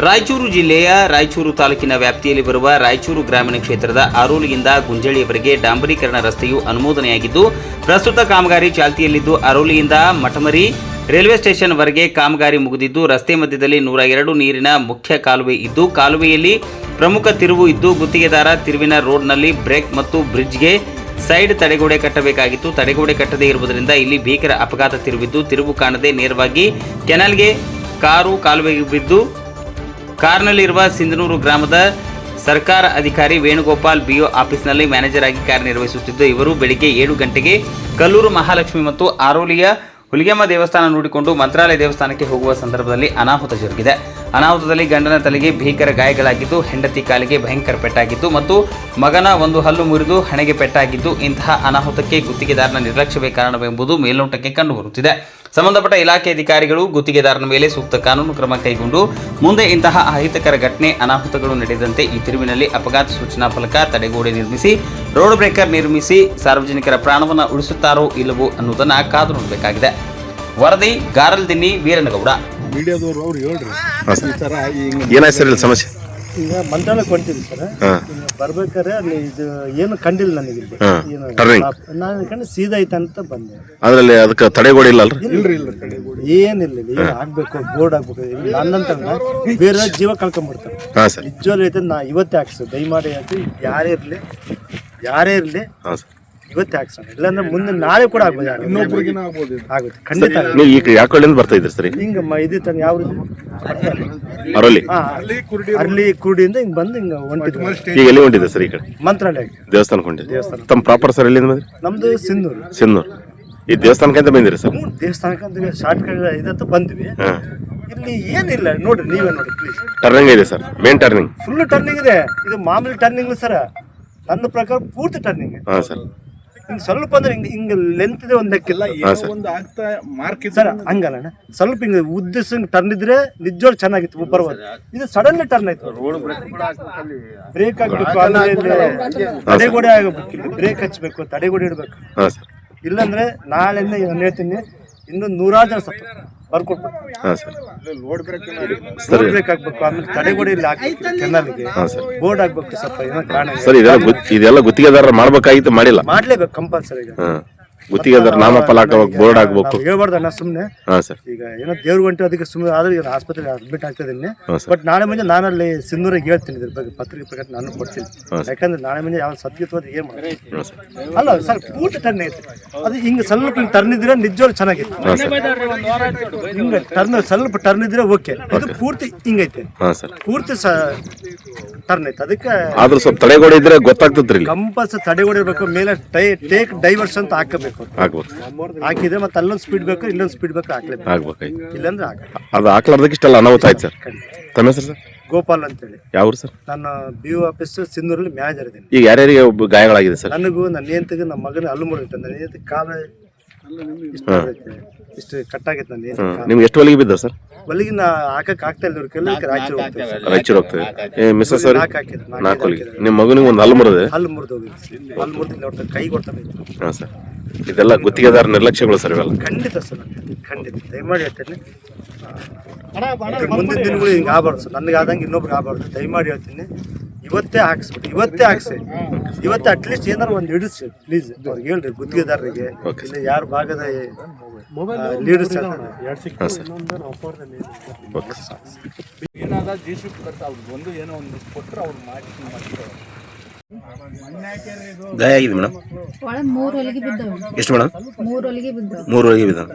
ರಾಯಚೂರು ಜಿಲ್ಲೆಯ ರಾಯಚೂರು ತಾಲೂಕಿನ ವ್ಯಾಪ್ತಿಯಲ್ಲಿ ಬರುವ ರಾಯಚೂರು ಗ್ರಾಮೀಣ ಕ್ಷೇತ್ರದ ಅರೋಲಿಯಿಂದ ಗುಂಜಳಿಯವರೆಗೆ ಡಾಂಬರೀಕರಣ ರಸ್ತೆಯು ಅನುಮೋದನೆಯಾಗಿದ್ದು ಪ್ರಸ್ತುತ ಕಾಮಗಾರಿ ಚಾಲ್ತಿಯಲ್ಲಿದ್ದು ಅರೋಲಿಯಿಂದ ಮಠಮರಿ ರೈಲ್ವೆ ಸ್ಟೇಷನ್ ವರೆಗೆ ಕಾಮಗಾರಿ ಮುಗಿದಿದ್ದು ರಸ್ತೆ ಮಧ್ಯದಲ್ಲಿ 102 ನೀರಿನ ಮುಖ್ಯ ಕಾಲುವೆ ಇದ್ದು ಕಾಲುವೆಯಲ್ಲಿ ಪ್ರಮುಖ ತಿರುವು ಇದ್ದು ಗುತ್ತಿಗೆದಾರ ತಿರುವಿನ ರೋಡ್ನಲ್ಲಿ ಬ್ರೇಕ್ ಮತ್ತು ಬ್ರಿಡ್ಜ್ಗೆ ಸೈಡ್ ತಡೆಗೋಡೆ ಕಟ್ಟಬೇಕಾಗಿತ್ತು. ತಡೆಗೋಡೆ ಕಟ್ಟದೇ ಇರುವುದರಿಂದ ಇಲ್ಲಿ ಭೀಕರ ಅಪಘಾತ ತಿರುವಿದ್ದು ತಿರುವು ಕಾಣದೆ ನೇರವಾಗಿ ಕೆನಾಲ್ಗೆ ಕಾರು ಕಾಲುವೆಗೆ ಬಿದ್ದು ಕಾರ್ನಲ್ಲಿರುವ ಸಿಂಧನೂರು ಗ್ರಾಮದ ಸರ್ಕಾರ ಅಧಿಕಾರಿ ವೇಣುಗೋಪಾಲ್ ಬಿಒ ಆಫೀಸ್ನಲ್ಲಿ ಮ್ಯಾನೇಜರ್ ಆಗಿ ಕಾರ್ಯನಿರ್ವಹಿಸುತ್ತಿದ್ದು ಇವರು ಬೆಳಿಗ್ಗೆ 7 ಗಂಟೆಗೆ ಕಲ್ಲೂರು ಮಹಾಲಕ್ಷ್ಮಿ ಮತ್ತು ಆರೋಲಿಯ ಹುಲಿಗೆಮ್ಮ ದೇವಸ್ಥಾನ ನೋಡಿಕೊಂಡು ಮಂತ್ರಾಲಯ ದೇವಸ್ಥಾನಕ್ಕೆ ಹೋಗುವ ಸಂದರ್ಭದಲ್ಲಿ ಅನಾಹುತ ಜರುಗಿದೆ. ಅನಾಹುತದಲ್ಲಿ ಗಂಡನ ತಲೆಗೆ ಭೀಕರ ಗಾಯಗಳಾಗಿದ್ದು ಹೆಂಡತಿ ಕಾಲಿಗೆ ಭಯಂಕರ ಪೆಟ್ಟಾಗಿದ್ದು ಮತ್ತು ಮಗನ ಒಂದು ಹಲ್ಲು ಮುರಿದು ಹಣೆಗೆ ಪೆಟ್ಟಾಗಿದ್ದು ಇಂತಹ ಅನಾಹುತಕ್ಕೆ ಗುತ್ತಿಗೆದಾರನ ನಿರ್ಲಕ್ಷ್ಯವೇ ಕಾರಣವೆಂಬುದು ಮೇಲ್ನೋಟಕ್ಕೆ ಕಂಡುಬರುತ್ತಿದೆ. ಸಂಬಂಧಪಟ್ಟ ಇಲಾಖೆ ಅಧಿಕಾರಿಗಳು ಗುತ್ತಿಗೆದಾರನ ಮೇಲೆ ಸೂಕ್ತ ಕಾನೂನು ಕ್ರಮ ಕೈಗೊಂಡು ಮುಂದೆ ಇಂತಹ ಅಹಿತಕರ ಘಟನೆ ಅನಾಹುತಗಳು ನಡೆದಂತೆ ಈ ತಿರುವಿನಲ್ಲಿ ಅಪಘಾತ ಸೂಚನಾ ಫಲಕ ತಡೆಗೋಡೆ ನಿರ್ಮಿಸಿ ರೋಡ್ ಬ್ರೇಕರ್ ನಿರ್ಮಿಸಿ ಸಾರ್ವಜನಿಕರ ಪ್ರಾಣವನ್ನು ಉಳಿಸುತ್ತಾರೋ ಇಲ್ಲವೋ ಅನ್ನೋದನ್ನು ಕಾದು ನೋಡಬೇಕಾಗಿದೆ. ವರದಿ ಗಾರಲ್ದಿನ್ನಿ ವೀರನಗೌಡ. ಮೀಡಿಯಾದವರು ಅವ್ರು ಹೇಳ್ರಿ ಈ ಥರ ಏನಾಯ್ತು ಸರ್ ಇಲ್ಲಿ ಸಮಸ್ಯೆ? ಈಗ ಮಂತ್ರಾಲಯಕ್ಕೆ ಹೊಂಟಿದ್ವಿ ಸರ್. ಬರ್ಬೇಕಾದ್ರೆ ಅಲ್ಲಿ ಇದು ಏನು ಕಂಡಿಲ್ಲ ನನಗೆ. ನಾನು ಕಂಡು ಸೀದಾ ಐತೆ ಅಂತ ಬಂದೆ. ಅದ್ರಲ್ಲಿ ಅದಕ್ಕೆ ತಡೆಗೋಡೆ ಇಲ್ಲ ಅಲ್ರಿ? ಇಲ್ರಿ ಏನಿಲ್ಲ ಏನು ಆಗ್ಬೇಕು ಬೋರ್ಡ್ ಆಗ್ಬೇಕು. ನನ್ನಂತ ಬೇರೆ ಜೀವ ಕಳ್ಕೊಂಡ್ಬಿಡ್ತಾರೆ. ನಿಜವಾಗ್ಲೂ ಐತೆ ನಾ ಇವತ್ತೇ ಹಾಕ್ಸು ದಯಮಾಡಿ ಅಂತ ಯಾರೇ ಇರಲಿ ಇವತ್ತೇ ಹಾಕ್ಸೋಣ. ಇಲ್ಲಾಂದ್ರೆ ಮುಂದೆ ನಾಳೆ ಕೂಡ ಆಗ್ಬೋದು, ಆಗುತ್ತೆ ಖಂಡಿತ. ನೀವು ಈಗ ಯಾವ ಕಡೆಯಿಂದ ಬರ್ತಾ ಇದ್ರಿ ಸರ್? ಹಿಂಗ ಇದು ತಾನೆ ಯಾವ ಅರಳಿ ಅರ್ಲಿ ಕುರುಡಿಯಿಂದ ಹಿಂಗ್ ಬಂದು ಹಿಂಗ ಹೊಂಟಿದ್ವಿ. ಈಗ ಎಲ್ಲಿ ಹೊಂಟಿದೆ ಸರ್? ಈ ಕಡೆ ಮಂತ್ರಾಲಯ ದೇವಸ್ಥಾನಕ್ಕೆ ಹೊಂಟಿದೆ. ತಮ್ಮ ಪ್ರಾಪರ್ ಸರ್ ಎಲ್ಲಿಂದ ಬಂದ್ರಿ? ನಮ್ದು ಸಿಂಧೂರು. ಈ ದೇವಸ್ಥಾನಕ್ಕೆ ಅಂತ ಬಂದಿರಿ ಸರ್? ದೇವಸ್ಥಾನಕ್ಕೆ ಅಂತ ಶಾರ್ಟ್ ಕಟ್ ಇದಂತ ಬಂದ್ವಿ. ಇಲ್ಲಿ ಏನಿಲ್ಲ ನೋಡ್ರಿ, ನೀವೇ ನೋಡಿ ಪ್ಲೀಸ್. ಟರ್ನಿಂಗ್ ಇದೆ sir, main turning full turning ಇದೆ. ಇದು ಮಾಮೂಲಿ ಟರ್ನಿಂಗ್ ಸರ್, ನನ್ನ ಪ್ರಕಾರ ಪೂರ್ತಿ ಟರ್ನಿಂಗ್. ಸರ್ ಸ್ವಲ್ಪ ಅಂದ್ರೆ ಹಿಂಗ ಲೆಂತ್ ಇದೆ, ಒಂದ್ ಲೆಕ್ಕಿಲ್ಲ ಸರ್. ಹಂಗಲ್ಲ, ಸ್ವಲ್ಪ ಹಿಂಗ ಉದ್ದೇಶ ಟರ್ನ್ ಇದ್ರೆ ನಿಜವಾಗ್ ಚೆನ್ನಾಗಿತ್ತು ಬರ್ಬೋದು. ಇದು ಸಡನ್ಲಿ ಟರ್ನ್ ಆಯ್ತು. ಬ್ರೇಕ್ ಹಾಕ್ಬೇಕು, ತಡೆಗೋಡೆ ಆಗಬೇಕು, ಬ್ರೇಕ್ ಹಚ್ಬೇಕು, ತಡೆಗೋಡೆ ಇಡ್ಬೇಕು. ಇಲ್ಲಾಂದ್ರೆ ನಾಳೆಯಿಂದ ನಾನು ಹೇಳ್ತೀನಿ ಇನ್ನು 100 ಜನ ಸತ್ತು ಬರ್ಕೊಡ್ಬೇಕು. ರೋಡ್ ಬ್ರೇಕ್ ಹಾಕ್ಬೇಕು, ಆಮೇಲೆ ತಡೆಗೋಡೆ ಇಲ್ಲಿ ಹಾಕ್ಬೇಕು, ಕೆನಾಲ್ಗೆ ಬೋರ್ಡ್ ಹಾಕ್ಬೇಕು. ಸ್ವಲ್ಪ ಏನೋ ಕಾರಣ ಇದೆಲ್ಲ ಗುತ್ತಿಗೆದಾರ ಮಾಡ್ಬೇಕಾಗಿತ್ತು, ಮಾಡಿಲ್ಲ. ಮಾಡ್ಲೇಬೇಕು ಕಂಪಲ್ಸರಿ. ಗುತ್ತಿಗೆದಾರ ನಾಮಫಲ ಹಾಕಬೇಕು, ಬೋರ್ಡ್ ಹಾಕ್ಬೇಕು. ಹೇಳ್ಬಾರ್ದಣ್ಣ ಸುಮ್ನೆ. ಈಗ ಏನೋ ದೇವ್ರ ಗಂಟೆ ಅದಕ್ಕೆ ಸುಮ್ಮನೆ ಆದ್ರೆ ಈಗ ಆಸ್ಪತ್ರೆಗೆ ಅಡ್ಮಿಟ್ ಆಗ್ತಿದ್ದೀನಿ. ಬಟ್ ನಾಳೆ ಮುಂಜೆ ನಾನಲ್ಲಿ ಸಿಂಧೂರಿಗೆ ಹೇಳ್ತೀನಿ, ಇದ್ರ ಬಗ್ಗೆ ಪತ್ರಿಕೆ ಪ್ರಕಾರ ನಾನು ಕೊಡ್ತೀನಿ. ಯಾಕಂದ್ರೆ ನಾಳೆ ಮುಂಜೆ ಯಾವ ಸತ್ಯತ್ವ ಏನ್ ಮಾಡಿ ಅಲ್ಲ ಸರ್, ಪೂರ್ತಿ ಟರ್ನ್ ಐತೆ. ಅದು ಹಿಂಗ ಸ್ವಲ್ಪ ಹಿಂಗ್ ಟರ್ನ್ ಇದ್ರೆ ನಿಜವಾಗ್ಲೂ ಚೆನ್ನಾಗಿತ್ತು. ಹಿಂಗ ಟರ್ನ್ ಸ್ವಲ್ಪ ಟರ್ನ್ ಇದ್ರೆ ಓಕೆ. ಇದು ಪೂರ್ತಿ ಹಿಂಗೈತೆ, ಪೂರ್ತಿ ಟರ್ನ್ ಐತೆ. ಅದಕ್ಕೆ ಆದ್ರೂ ಸ್ವಲ್ಪ ತಡೆಗೋಡೆ ಇದ್ರೆ ಗೊತ್ತಾಗ್ತದ್ರಿ. ಕಂಪಲ್ಸರಿ ತಡೆಗೋಡೆ ಇರ್ಬೇಕು. ಮೇಲೆ ಟೇಕ್ ಡೈವರ್ಸ್ ಅಂತ ಹಾಕಬೇಕು. ಹಾಕಿದ್ರೆ ಮತ್ತೆ ಅಲ್ಲೊಂದು ಸ್ಪೀಡ್ ಬೇಕು, ಇಲ್ಲೊಂದು ಸ್ಪೀಡ್ ಬೇಕು, ಹಾಕ್ಲೇಬೇಕು. ಇಲ್ಲಾಂದ್ರೆ ಅದು ಹಾಕ್ಲಾರ್ದಕ್ಕೆ ಇಷ್ಟಲ್ಲ ಅನಾಹುತ ಆಯ್ತು ಸರ್. ತಮ್ಮ ಹೆಸರು ಸರ್? ಗೋಪಾಲ್ ಅಂತೇಳಿ. ಯಾವ ಸರ್? ನಾನು ಬಿಒ ಆಫೀಸ್ ಸಿಂಧೂರಲ್ಲಿ ಮ್ಯಾನೇಜರ್ ಇದ್ದೀನಿ. ಈಗ ಯಾರ್ಯಾರಿಗೆ ಗಾಯಗಳಾಗಿದೆ ಸರ್? ನನಗೂ ನನ್ನ ಹೆಂಡತಿಗೆ ನಮ್ಮ ಮಗನ ಹಲ್ಲು ಮುರಿದಿತ್ತು. ನನ್ನ ಹೆಂಡತಿ ಕಾಲ ಇಷ್ಟು ಕಟ್ಟಾಗೈತೆ. ನನ್ನ ನಿಮ್ಗೆ ಎಷ್ಟು ಹೊಲಿಗೆ ಬಿದ್ದ ಸರ್? ಹೊಲಿಗೆ ನಾ ಹಾಕಕ್ ಆಗ್ತಾ ಇಲ್ಲ. ರಾಯಚೂರು ಹೋಗ್ತದೆ ಮಿಸ್ಸಸ್ ಸರ್? 4 ಹೊಲಿಗೆ. ನಿಮ್ಮ ಮಗನಿಗೆ ಒಂದು ಹಲ್ಲು ಮುರಿದೆ? ಹಲ್ಲು ಮುರಿದು ಕೈ ಕೊಡ್ತಾನೆ. ಹಾಂ ಸರ್, ಇದೆಲ್ಲ ಗುತ್ತಿಗೆದಾರ ನಿರ್ಲಕ್ಷ್ಯಗಳು ಸರ್ ಇವೆಲ್ಲ. ಖಂಡಿತ ಸರ್, ಖಂಡಿತ. ದಯಮಾಡಿ ಹೇಳ್ತೀನಿ, ಮುಂದಿನ ದಿನಗಳು ಹಿಂಗೆ ಆಗಬಾರ್ದು ಸರ್. ನನಗೆ ಆದಂಗೆ ಇನ್ನೊಬ್ರು ಆಗಬಾರ್ದು. ದಯಮಾಡಿ ಹೇಳ್ತೀನಿ, ಇವತ್ತೇ ಹಾಕ್ಸ್ಬಿಟ್ಟು ಇವತ್ತೇ ಹಾಕ್ಸಿ. ಇವತ್ತೇ ಅಟ್ಲೀಸ್ಟ್ ಏನಾರು ಒಂದು ಇಡಿಸಿ ಪ್ಲೀಸ್. ಅವ್ರಿಗೆ ಹೇಳ್ರಿ ಗುತ್ತಿಗೆದಾರರಿಗೆ, ಇಲ್ಲ ಯಾರ ಭಾಗದ ಲೀಡರ್ಸ್ ಗಾಯ ಆಗಿದೆ ಮೇಡಮ್? 3 ಹೊಲಿಗೆ ಬಿದ್ದವು. ಎಷ್ಟು ಮೇಡಮ್? 3 ಹೊಲಿಗೆ ಬಿದ್ದವು. 3 ಹೊಲಿಗೆ ಬಿದ್ದವು.